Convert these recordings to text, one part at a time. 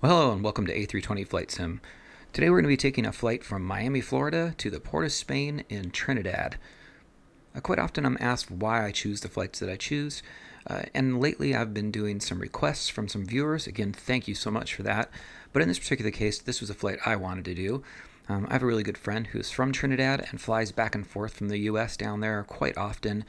Well, hello and welcome to A320 Flight Sim. Today we're going to be taking a flight from Miami, Florida to the Port of Spain in Trinidad. Quite often I'm asked why I choose the flights that I choose, and lately I've been doing some requests from some viewers. Again, thank you so much for that. But in this particular case, this was a flight I wanted to do. I have a really good friend who's from Trinidad and flies back and forth from the US down there quite often.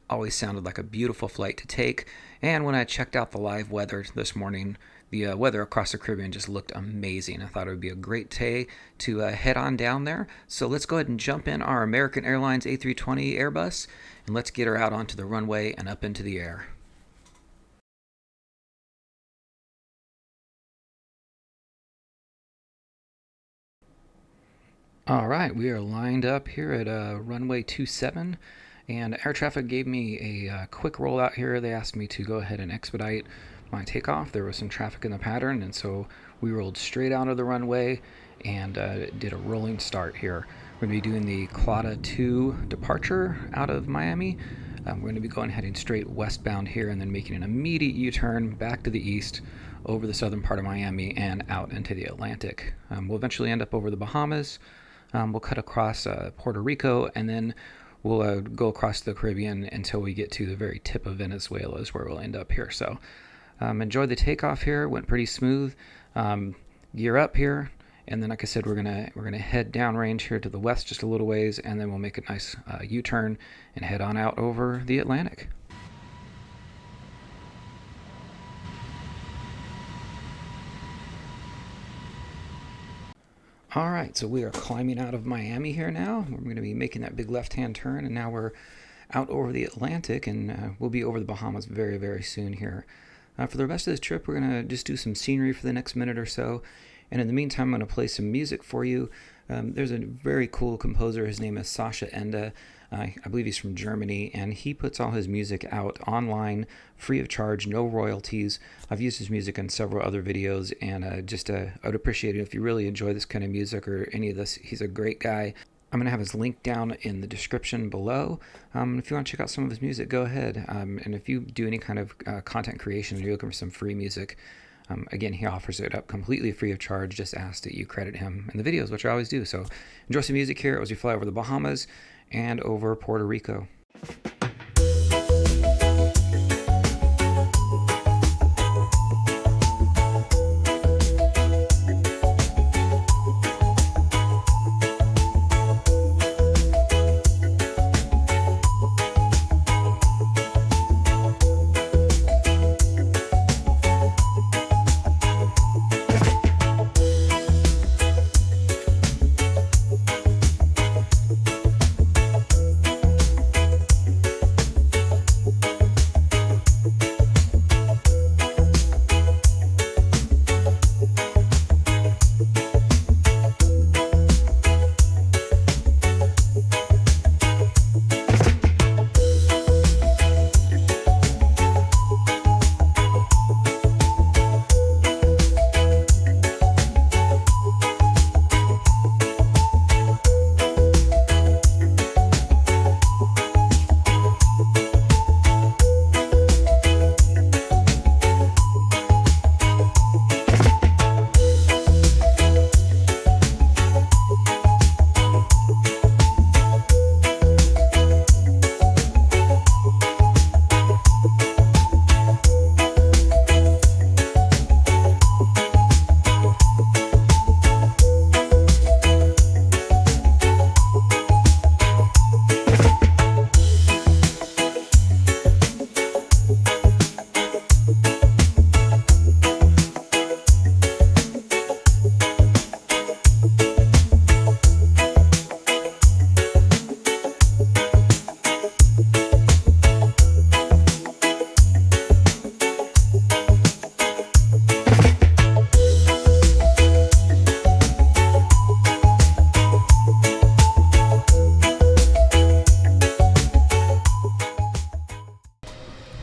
Always sounded like a beautiful flight to take, and when I checked out the live weather this morning, the weather across the Caribbean just looked amazing. I thought it would be a great day to head on down there. So let's go ahead and jump in our American Airlines A320 Airbus, and let's get her out onto the runway and up into the air. All right, we are lined up here at runway 27, and air traffic gave me a quick rollout here. They asked me to go ahead and expedite my takeoff. There was some traffic in the pattern, and so we rolled straight out of the runway and did a rolling start here. We're going to be doing the Clada 2 departure out of Miami. We're going to be heading straight westbound here and then making an immediate U-turn back to the east over the southern part of Miami and out into the Atlantic. We'll eventually end up over the Bahamas. We'll cut across Puerto Rico, and then we'll go across the Caribbean until we get to the very tip of Venezuela is where we'll end up here. So enjoy the takeoff here. Went pretty smooth. Gear up here, and then like I said, we're gonna head downrange here to the west just a little ways, and then we'll make a nice U-turn and head on out over the Atlantic. All right, so we are climbing out of Miami here now. We're going to be making that big left-hand turn, and now we're out over the Atlantic, and we'll be over the Bahamas very, very soon here. For the rest of this trip, we're going to just do some scenery for the next minute or so, and in the meantime, I'm going to play some music for you. There's a very cool composer. His name is Sascha Ende. I believe he's from Germany, and he puts all his music out online, free of charge, no royalties. I've used his music in several other videos, and I would appreciate it if you really enjoy this kind of music or any of this. He's a great guy. I'm going to have his link down in the description below. If you want to check out some of his music, go ahead. And if you do any kind of content creation and you're looking for some free music, again, he offers it up completely free of charge. Just ask that you credit him in the videos, which I always do. So enjoy some music here as we fly over the Bahamas and over Puerto Rico.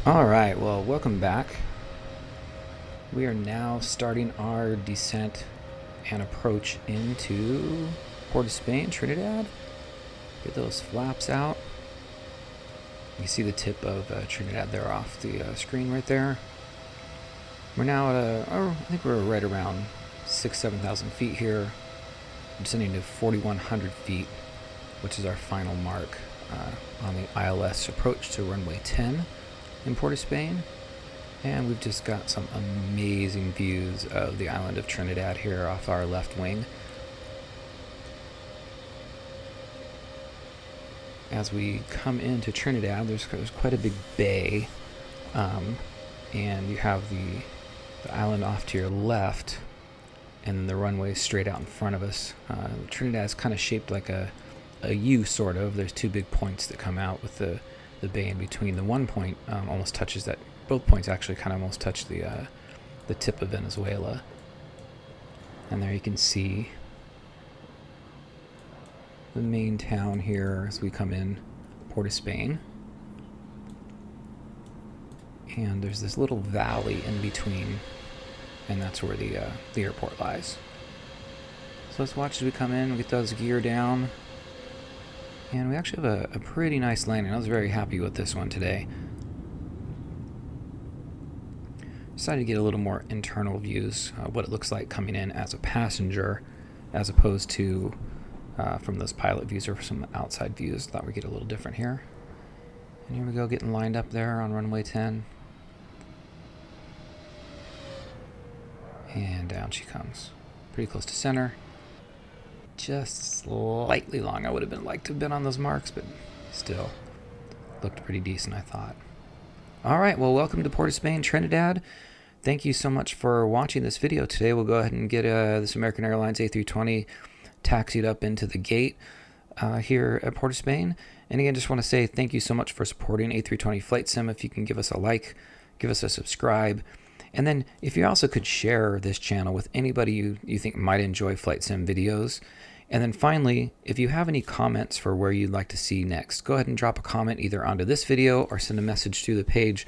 All right, well, welcome back. We are now starting our descent and approach into Port of Spain, Trinidad. Get those flaps out. You see the tip of Trinidad there off the screen right there. We're now at I think we're right around 7,000 feet here, descending to 4,100 feet, which is our final mark on the ILS approach to runway 10 in Port of Spain. And we've just got some amazing views of the island of Trinidad here off our left wing. As we come into Trinidad, there's quite a big bay, and you have the island off to your left, and the runway straight out in front of us. Trinidad is kind of shaped like a U, sort of. There's two big points that come out with the bay in between. The one point almost touches that. Both points actually kind of almost touch the tip of Venezuela. And there you can see the main town here as we come in, Port of Spain. And there's this little valley in between, and that's where the airport lies. So let's watch as we come in, we get those gear down. And we actually have a pretty nice landing. I was very happy with this one today. Decided to get a little more internal views, what it looks like coming in as a passenger, as opposed to from those pilot views or some outside views. Thought we'd get a little different here. And here we go, getting lined up there on runway 10. And down she comes. Pretty close to center. Just slightly long. I would have liked to have been on those marks, but still looked pretty decent, I thought. All right, well, welcome to Port of Spain, Trinidad. Thank you so much for watching this video today. We'll go ahead and get this American Airlines A320 taxied up into the gate here at Port of Spain. And again, just want to say thank you so much for supporting A320 Flight Sim. If you can give us a like, give us a subscribe. And then if you also could share this channel with anybody you think might enjoy Flight Sim videos. And then finally, if you have any comments for where you'd like to see next, go ahead and drop a comment either onto this video or send a message to the page.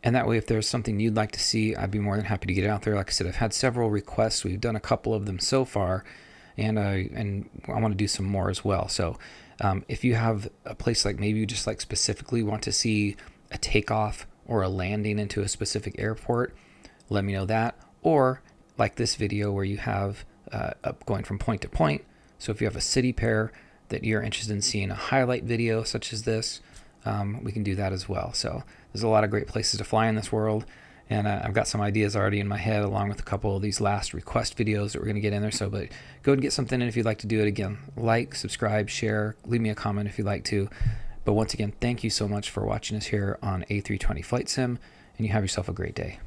And that way, if there's something you'd like to see, I'd be more than happy to get it out there. Like I said, I've had several requests. We've done a couple of them so far, and I want to do some more as well. So if you have a place like maybe you just like specifically want to see a takeoff or a landing into a specific airport, let me know that. Or like this video where you have going from point to point. So if you have a city pair that you're interested in seeing a highlight video such as this, we can do that as well. So there's a lot of great places to fly in this world, and I've got some ideas already in my head along with a couple of these last request videos that we're going to get in there. So but go and get something in if you'd like to do it. Again, like, subscribe, share, leave me a comment if you'd like to. But once again, thank you so much for watching us here on A320 Flight Sim, and you have yourself a great day.